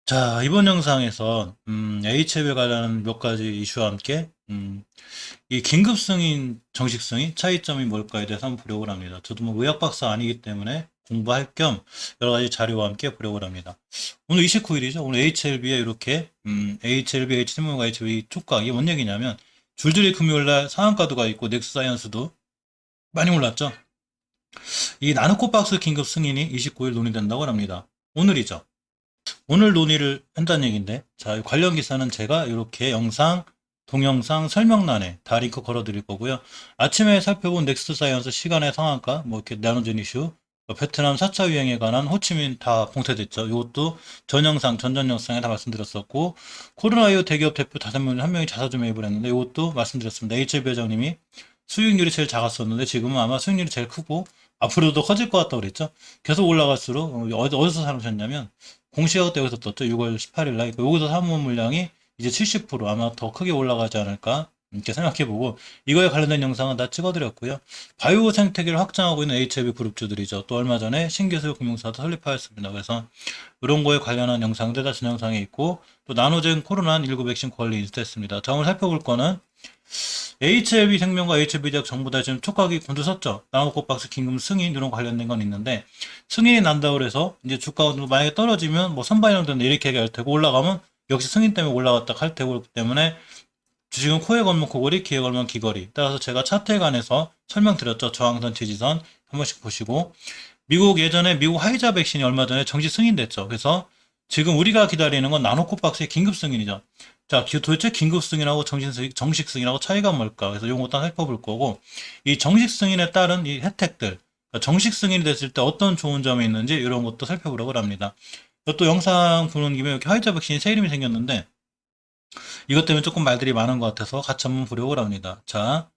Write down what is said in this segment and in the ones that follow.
자, 이번 영상에서 HL에 관한 몇 가지 이슈와 함께 이 긴급 승인, 정식 승인 차이점이 뭘까에 대해서 한번 보려고 합니다. 저도 뭐 의학 박사 아니기 때문에 공부할 겸 여러 가지 자료와 함께 보려고 합니다. 오늘 29일이죠. 오늘 HLB에 이렇게 HLB, H생명과 HLB 촉각이 뭔 얘기냐면 줄줄이 금요일날 상한가도가 있고 넥스사이언스도 많이 올랐죠. 이 나노코박스 긴급 승인이 29일 논의된다고 합니다. 오늘이죠. 오늘 논의를 한다는 얘기인데, 자, 관련 기사는 제가 이렇게 영상, 동영상 설명란에 다 링크 걸어 드릴 거고요. 아침에 살펴본 넥스트 사이언스 시간의 상한가, 뭐 이렇게 나눠진 이슈, 베트남 4차 유행에 관한 호치민 다 봉쇄됐죠. 이것도 전 영상, 전전 영상에 다 말씀드렸었고, 코로나19 대기업 대표 5명, 한 명이 자사주 매입을 했는데, 이것도 말씀드렸습니다. HLB 회장님이 수익률이 제일 작았었는데, 지금은 아마 수익률이 제일 크고, 앞으로도 커질 것 같다고 그랬죠. 계속 올라갈수록, 어디서 사놓으셨냐면, 공시가격 때 여기서 떴죠. 6월 18일 날. 여기서 사모은 물량이 이제 70% 아마 더 크게 올라가지 않을까 이렇게 생각해보고 이거에 관련된 영상은 다 찍어드렸고요. 바이오 생태계를 확장하고 있는 HLB 그룹주들이죠. 또 얼마 전에 신기술 금융사도 설립하였습니다. 그래서 이런 거에 관련한 영상들 다 전 영상에 있고 또 나노젠 코로나19 백신 권리 인수했습니다. 자, 오늘 살펴볼 거는 HLB 생명과 HLB 제약 전부 다 지금 촉각이 곤두섰죠. 나노코박스 긴급 승인 이런 관련된 건 있는데 승인이 난다고 해서 이제 주가가 만약에 떨어지면 뭐 선반영된다 이렇게 얘기할 테고 올라가면 역시 승인 때문에 올라갔다 할 테고 그렇기 때문에 주식은 코에 걸면 코걸이, 기에 걸면 귀걸이. 따라서 제가 차트에 관해서 설명드렸죠. 저항선, 지지선 한 번씩 보시고 미국 예전에 미국 화이자 백신이 얼마 전에 정식 승인됐죠. 그래서 지금 우리가 기다리는 건 나노코박스의 긴급 승인이죠. 자, 도대체 긴급 승인하고 정식 승인하고 차이가 뭘까? 그래서 이런 것도 살펴볼 거고, 이 정식 승인에 따른 이 혜택들, 그러니까 정식 승인이 됐을 때 어떤 좋은 점이 있는지 이런 것도 살펴보려고 합니다. 또 영상 보는 김에 이렇게 화이자 백신이 새 이름이 생겼는데, 이것 때문에 조금 말들이 많은 것 같아서 같이 한번 보려고 합니다. 자,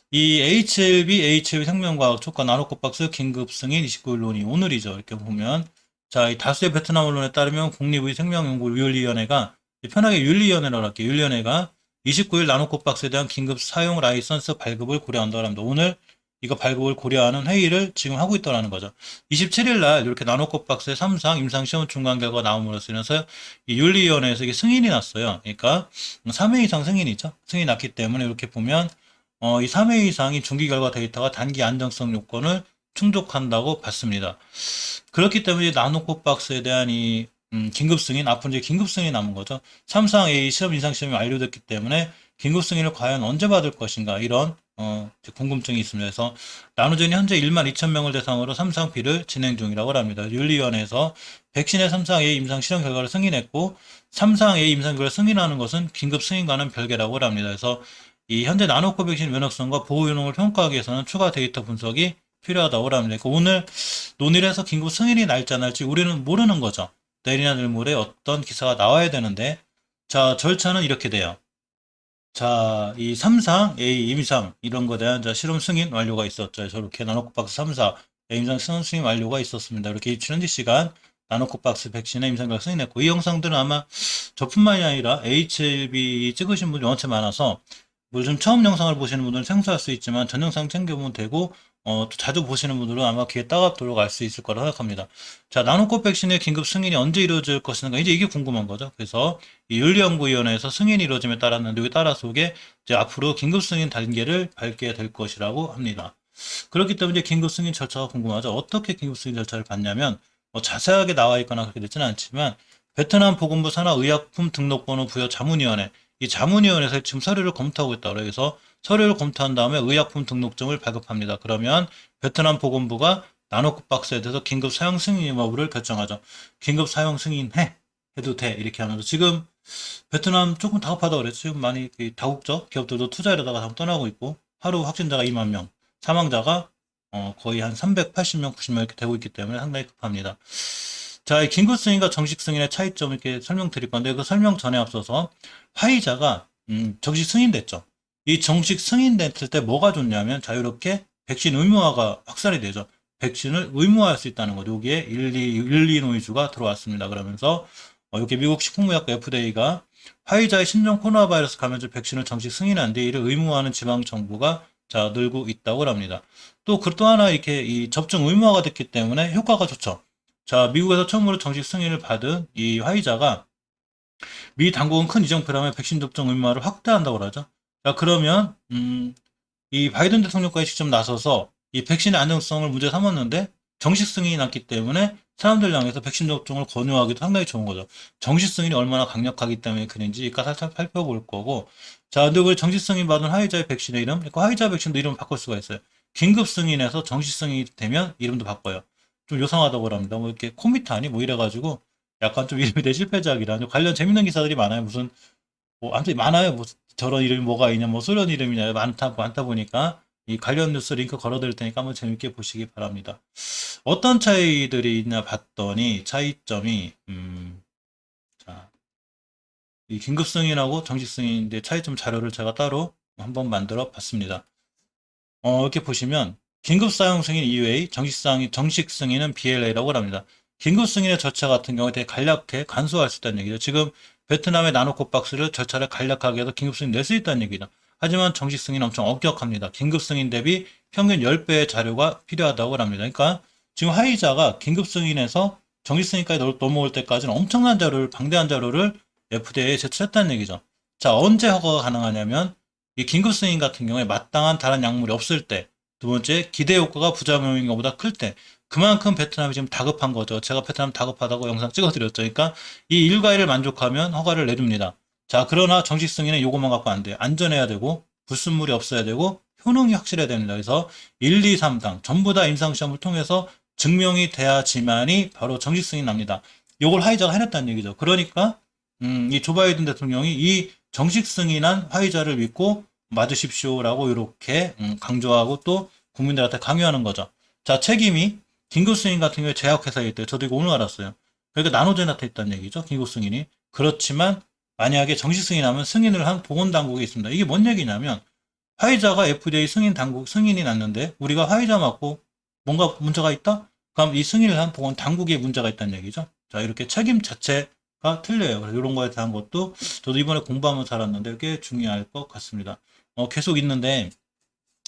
이 HLB 생명과학 촉과 나노코박스 긴급 승인 29일 논의 오늘이죠. 이렇게 보면 자, 이 다수의 베트남 언론에 따르면 국립의 생명연구윤리위원회가 편하게 윤리위원회라고 할게요. 윤리위원회가 29일 나노코박스에 대한 긴급 사용 라이선스 발급을 고려한다고 합니다. 오늘 이거 발급을 고려하는 회의를 지금 하고 있다는 거죠. 27일 날 이렇게 나노코박스의 3상 임상시험 중간 결과가 나옴으로써 인해서 이 윤리위원회에서 이게 승인이 났어요. 그러니까 3회 이상 승인이죠. 승인이 났기 때문에 이렇게 보면 이 3회 이상이 중기 결과 데이터가 단기 안정성 요건을 충족한다고 봤습니다. 그렇기 때문에 나노코박스에 대한 이 긴급 승인, 앞으로 이제 긴급 승인이 남은 거죠. 3상 A 실험 임상 시험이 완료됐기 때문에 긴급 승인을 과연 언제 받을 것인가 이런 이제 궁금증이 있습니다. 그래서 나노젠이 현재 1만 2천 명을 대상으로 3상 B를 진행 중이라고 합니다. 윤리위원회에서 백신의 3상 A 임상 실험 결과를 승인했고 3상 A 임상 결과를 승인하는 것은 긴급 승인과는 별개라고 합니다. 그래서 이 현재 나노코 백신 면역성과 보호 효능을 평가하기 위해서는 추가 데이터 분석이 필요하다고 합니다. 그러니까 오늘 논의를 해서 긴급 승인이 날지 안 날지 우리는 모르는 거죠. 내일이나 내일모레 어떤 기사가 나와야 되는데 자, 절차는 이렇게 돼요. 자, 이 3상, A 임상 이런 거에 대한 실험 승인 완료가 있었죠. 저렇게 나노코박스 3사 A 임상 실험 승인 완료가 있었습니다. 이렇게 현지 시간 나노코박스 백신의 임상 결과 승인했고 이 영상들은 아마 저뿐만이 아니라 HLB 찍으신 분이 원체 많아서 요즘 처음 영상을 보시는 분들은 생소할 수 있지만 전 영상 챙겨보면 되고 또 자주 보시는 분들은 아마 귀에 따갑도록 알 수 있을 거라 생각합니다. 자, 나노코 백신의 긴급 승인이 언제 이루어질 것인가 이제 이게 궁금한 거죠. 그래서 이 윤리연구위원회에서 승인이 이루어짐에 따랐는데 여기 따라서 이게 이제 앞으로 긴급 승인 단계를 밟게 될 것이라고 합니다. 그렇기 때문에 긴급 승인 절차가 궁금하죠. 어떻게 긴급 승인 절차를 받냐면 뭐 자세하게 나와 있거나 그렇게 되지는 않지만 베트남 보건부 산하의약품 등록번호 부여 자문위원회 이 자문위원회에서 지금 서류를 검토하고 있다. 그래서 서류를 검토한 다음에 의약품 등록증을 발급합니다. 그러면 베트남 보건부가 나노박스에 대해서 긴급 사용 승인 여부를 결정하죠. 긴급 사용 승인해 해도 돼 이렇게 하면서 지금 베트남 조금 다급하다고 그랬죠. 지금 많이 다국적 기업들도 투자하려다가 다 떠나고 있고 하루 확진자가 2만 명, 사망자가 거의 한 380명, 90명 이렇게 되고 있기 때문에 상당히 급합니다. 자, 이 긴급 승인과 정식 승인의 차이점 이렇게 설명드릴 건데 그 설명 전에 앞서서 화이자가 정식 승인됐죠. 이 정식 승인됐을 때 뭐가 좋냐면 자유롭게 백신 의무화가 확산이 되죠. 백신을 의무화할 수 있다는 거죠. 여기에 일리노이주가 들어왔습니다. 그러면서 이렇게 미국 식품의약과 FDA가 화이자의 신종 코로나 바이러스 감염제 백신을 정식 승인한 뒤 이를 의무화하는 지방 정부가 자 늘고 있다고 합니다. 또 하나 이렇게 이 접종 의무화가 됐기 때문에 효과가 좋죠. 자, 미국에서 처음으로 정식 승인을 받은 이 화이자가 미 당국은 큰 이정 프로그램의 백신 접종 의무화를 확대한다고 하죠. 자, 그러면 이 바이든 대통령까지 직접 나서서 이 백신의 안정성을 문제 삼았는데 정식 승인이 났기 때문에 사람들 향해서 백신 접종을 권유하기도 상당히 좋은 거죠. 정식 승인이 얼마나 강력하기 때문에 그런지 이까 살짝 살펴볼 거고. 자, 근데 우리 정식 승인 받은 화이자의 백신의 이름, 그러니까 화이자 백신도 이름 바꿀 수가 있어요. 긴급 승인에서 정식 승인이 되면 이름도 바꿔요. 좀 요상하다고 합니다. 뭐 이렇게 코미타니 뭐 이래가지고 약간 좀 이름이 대 실패작이라 관련 재밌는 기사들이 많아요. 무슨 뭐 아무튼 많아요. 뭐 저런 이름이 뭐가 있냐, 뭐 소련 이름이냐 많다 보니까 이 관련 뉴스 링크 걸어드릴 테니까 한번 재밌게 보시기 바랍니다. 어떤 차이들이 있나 봤더니 차이점이 자, 이 긴급 승인하고 정식 승인의 차이점 자료를 제가 따로 한번 만들어 봤습니다. 이렇게 보시면 긴급 사용 승인 EUA, 정식 승인은 BLA라고 합니다. 긴급 승인의 절차 같은 경우에 되게 간략해 간소화할 수 있다는 얘기죠. 지금 베트남의 나노코박스를 절차를 간략하게 해서 긴급 승인 낼 수 있다는 얘기죠. 하지만 정식 승인은 엄청 엄격합니다. 긴급 승인 대비 평균 10배의 자료가 필요하다고 합니다. 그러니까 지금 화이자가 긴급 승인에서 정식 승인까지 넘어올 때까지는 엄청난 자료를, 방대한 자료를 FDA에 제출했다는 얘기죠. 자, 언제 허가가 가능하냐면 이 긴급 승인 같은 경우에 마땅한 다른 약물이 없을 때, 두 번째 기대 효과가 부작용인 것보다 클 때, 그만큼 베트남이 지금 다급한 거죠. 제가 베트남 다급하다고 영상 찍어드렸죠. 그러니까 이 일과일을 만족하면 허가를 내줍니다. 자, 그러나 정식 승인은 요것만 갖고 안 돼요. 안전해야 되고 불순물이 없어야 되고 효능이 확실해야 됩니다. 그래서 1, 2, 3당 전부 다 임상시험을 통해서 증명이 돼야지만이 바로 정식 승인 납니다. 요걸 화이자가 해냈다는 얘기죠. 그러니까 이 조 바이든 대통령이 이 정식 승인한 화이자를 믿고 맞으십시오라고 이렇게 강조하고 또 국민들한테 강요하는 거죠. 자, 책임이 긴급 승인 같은 경우에 제약회사에 있대요. 저도 이거 오늘 알았어요. 그러니까 나노젠한테 있다는 얘기죠. 긴급 승인이. 그렇지만 만약에 정식 승인하면 승인을 한 보건당국이 있습니다. 이게 뭔 얘기냐면 화이자가 FDA 승인이 났는데 우리가 화이자 맞고 뭔가 문제가 있다? 그럼 이 승인을 한 보건당국에 문제가 있다는 얘기죠. 자, 이렇게 책임 자체가 틀려요. 그래서 이런 거에 대한 것도 저도 이번에 공부하면서 알았는데 꽤 중요할 것 같습니다. 계속 있는데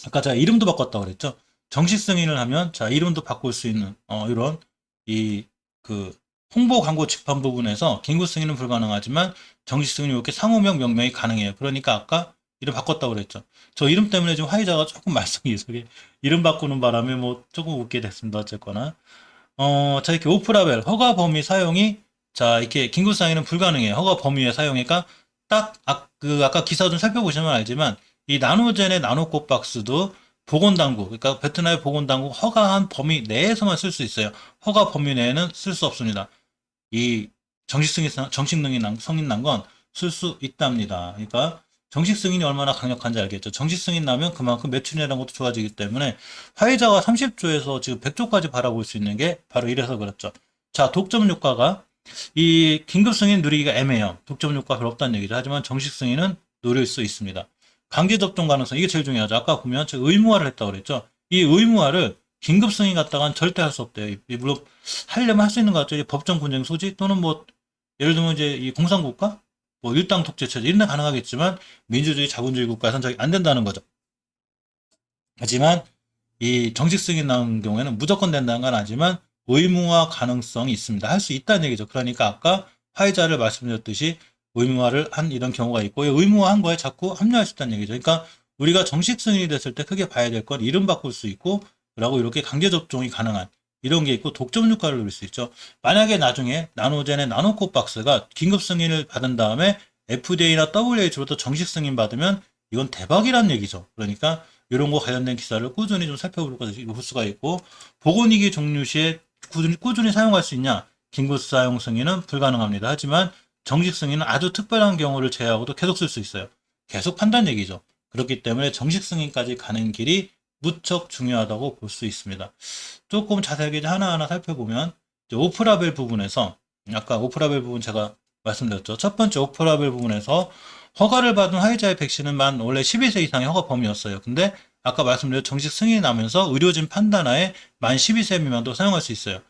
아까 제가 이름도 바꿨다고 그랬죠. 정식 승인을 하면 자 이름도 바꿀 수 있는 이런 이 그 홍보 광고 집행 부분에서 긴급 승인은 불가능하지만 정식 승인이 이렇게 상호명 명명이 가능해요. 그러니까 아까 이름 바꿨다고 그랬죠. 저 이름 때문에 지금 화이자가 조금 말썽이 있어요. 이름 바꾸는 바람에 뭐 조금 웃게 됐습니다. 어쨌거나 자 이렇게 오프라벨 허가 범위 사용이 자 이렇게 긴급 승인은 불가능해요. 허가 범위의 사용이니까 딱 아까 기사 좀 살펴보시면 알지만 이 나노젠의 나노꽃박스도 보건당국, 그러니까 베트남의 보건당국 허가한 범위 내에서만 쓸 수 있어요. 허가 범위 내에는 쓸 수 없습니다. 이 정식 승인 난 건 쓸 수 있답니다. 그러니까 정식 승인이 얼마나 강력한지 알겠죠. 정식 승인 나면 그만큼 매출이라는 것도 좋아지기 때문에 화이자가 30조에서 지금 100조까지 바라볼 수 있는 게 바로 이래서 그렇죠. 자, 독점 효과가 이 긴급 승인 누리기가 애매해요. 독점 효과 별로 없다는 얘기죠. 하지만 정식 승인은 누릴 수 있습니다. 강제 접종 가능성 이게 제일 중요하죠. 아까 보면 제가 의무화를 했다고 그랬죠. 이 의무화를 긴급 승인 갖다가는 절대 할 수 없대요. 물론 하려면 할 수 있는 것 같죠. 법정 분쟁 소지 또는 뭐 예를 들면 이제 이 공산국가 뭐 일당 독재 체제 이런 데 가능하겠지만 민주주의 자본주의 국가에서는 저기 안 된다는 거죠. 하지만 이 정식 승인 나오는 경우에는 무조건 된다는 건 아니지만 의무화 가능성이 있습니다. 할 수 있다는 얘기죠. 그러니까 아까 화이자를 말씀드렸듯이 의무화를 한 이런 경우가 있고 의무화한 거에 자꾸 합류할 수 있다는 얘기죠. 그러니까 우리가 정식 승인이 됐을 때 크게 봐야 될 건 이름 바꿀 수 있고 라고 이렇게 강제 접종이 가능한 이런 게 있고 독점 효과를 누릴 수 있죠. 만약에 나중에 나노젠의 나노코박스가 긴급 승인을 받은 다음에 FDA나 WHO로부터 정식 승인 받으면 이건 대박이란 얘기죠. 그러니까 이런 거 관련된 기사를 꾸준히 좀 살펴볼 수가 있고 보건위기 종류 시에 꾸준히 사용할 수 있냐? 긴급 사용 승인은 불가능합니다. 하지만 정식 승인은 아주 특별한 경우를 제외하고도 계속 쓸 수 있어요. 계속 판단 얘기죠. 그렇기 때문에 정식 승인까지 가는 길이 무척 중요하다고 볼 수 있습니다. 조금 자세하게 하나하나 살펴보면 오프라벨 부분에서 아까 오프라벨 부분 제가 말씀드렸죠. 첫 번째 오프라벨 부분에서 허가를 받은 화이자의 백신은 원래 12세 이상의 허가 범위였어요. 근데 아까 말씀드린 정식 승인이 나면서 의료진 판단하에 만 12세 미만도 사용할 수 있어요.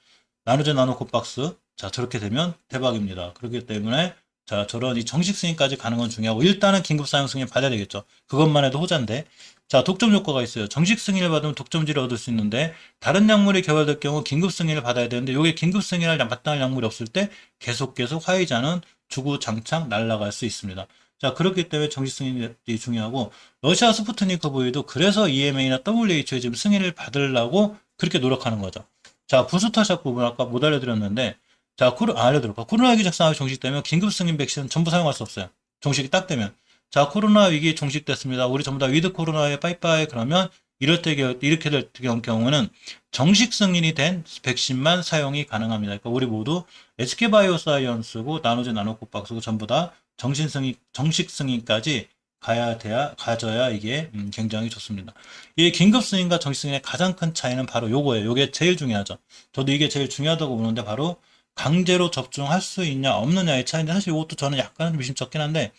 나노젠 나노코박스 자 저렇게 되면 대박입니다. 그렇기 때문에 자 저런 이 정식 승인까지 가는 건 중요하고 일단은 긴급 사용 승인 받아야 되겠죠. 그것만 해도 호자인데 자, 독점 효과가 있어요. 정식 승인을 받으면 독점지를 얻을 수 있는데 다른 약물이 개발될 경우 긴급 승인을 받아야 되는데 이게 긴급 승인을 마땅한 약물이 없을 때 계속 화이자는 주구장창 날아갈 수 있습니다. 자, 그렇기 때문에 정식 승인이 중요하고 러시아 스푸트니크 V도 그래서 EMA나 WHO에 지금 승인을 받으려고 그렇게 노력하는 거죠. 자, 부스터샷 부분 아까 못 알려드렸는데 자, 알려드릴까? 코로나 위기 작성이 종식되면 긴급 승인 백신은 전부 사용할 수 없어요. 종식이 딱 되면. 자, 코로나 위기 종식됐습니다. 우리 전부 다 위드 코로나에 빠이빠이 그러면 이렇게 될 경우는 정식 승인이 된 백신만 사용이 가능합니다. 그러니까 우리 모두 SK바이오사이언스고 나노젠 나노코박스고 전부 다 정식 승인까지 가져야 이게 굉장히 좋습니다. 이 긴급 승인과 정식 승인의 가장 큰 차이는 바로 요거예요. 요게 제일 중요하죠. 저도 이게 제일 중요하다고 보는데 바로 강제로 접종할 수 있냐 없느냐의 차이인데 사실 이것도 저는 약간 미심쩍긴 한데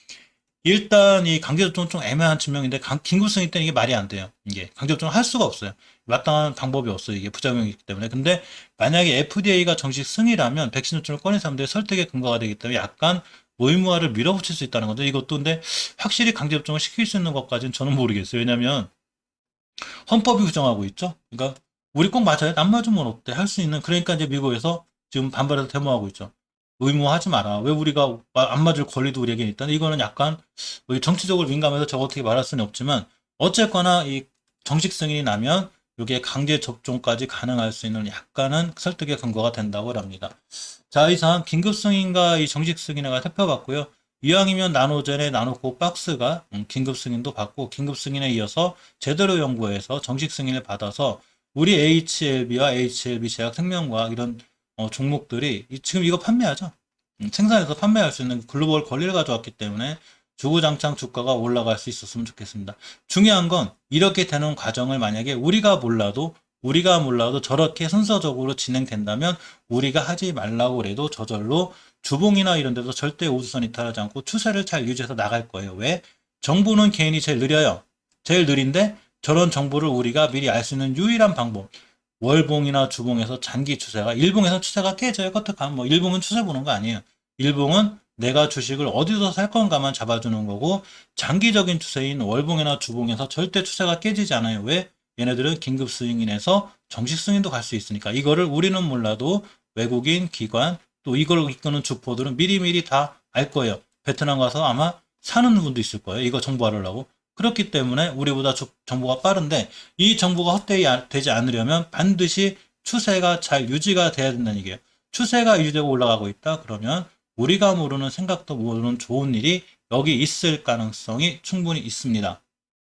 일단 이 강제 접종은 좀 애매한 측면인데 긴급 승인 때는 이게 말이 안 돼요. 이게 강제 접종을 할 수가 없어요. 마땅한 방법이 없어요. 이게 부작용이 있기 때문에. 근데 만약에 FDA가 정식 승인이라면 백신 접종을 꺼낸 사람들의 설득의 근거가 되기 때문에 약간 의무화를 밀어붙일 수 있다는 건데 이것도 근데 확실히 강제 접종을 시킬 수 있는 것까지는 저는 모르겠어요. 왜냐하면 헌법이 규정하고 있죠. 그러니까 우리 꼭 맞아요. 안 맞으면 어때? 할 수 있는 그러니까 이제 미국에서 지금 반발해서 데모하고 있죠. 의무화하지 마라. 왜 우리가 안 맞을 권리도 우리에게 있다. 이거는 약간 정치적으로 민감해서 저거 어떻게 말할 수는 없지만 어쨌거나 이 정식 승인이 나면 이게 강제 접종까지 가능할 수 있는 약간은 설득의 근거가 된다고 합니다. 자, 이상 긴급 승인과 이 정식 승인을 살펴봤고요. 이왕이면 나노젠의 나노코 박스가 긴급 승인도 받고 긴급 승인에 이어서 제대로 연구해서 정식 승인을 받아서 우리 HLB와 HLB 제약 생명과학 이런 종목들이 지금 이거 판매하죠. 생산해서 판매할 수 있는 글로벌 권리를 가져왔기 때문에 주구장창 주가가 올라갈 수 있었으면 좋겠습니다. 중요한 건 이렇게 되는 과정을 만약에 우리가 몰라도 저렇게 순서적으로 진행된다면 우리가 하지 말라고 그래도 저절로 주봉이나 이런 데서 절대 우수선 이탈하지 않고 추세를 잘 유지해서 나갈 거예요. 왜? 정보는 개인이 제일 느려요. 제일 느린데 저런 정보를 우리가 미리 알 수 있는 유일한 방법. 월봉이나 주봉에서 장기 추세가 일봉에서 추세가 깨져요. 커트감 뭐 일봉은 추세 보는 거 아니에요. 일봉은 내가 주식을 어디서 살 건가만 잡아주는 거고 장기적인 추세인 월봉이나 주봉에서 절대 추세가 깨지지 않아요. 왜? 얘네들은 긴급 승인에서 정식 승인도 갈 수 있으니까 이거를 우리는 몰라도 외국인 기관 또 이걸 이끄는 주포들은 미리미리 다 알 거예요. 베트남 가서 아마 사는 분도 있을 거예요. 이거 정보 알으려고. 그렇기 때문에 우리보다 정보가 빠른데 이 정보가 헛되지 않으려면 반드시 추세가 잘 유지가 돼야 된다는 얘기예요. 추세가 유지되고 올라가고 있다 그러면 우리가 모르는 생각도 모르는 좋은 일이 여기 있을 가능성이 충분히 있습니다.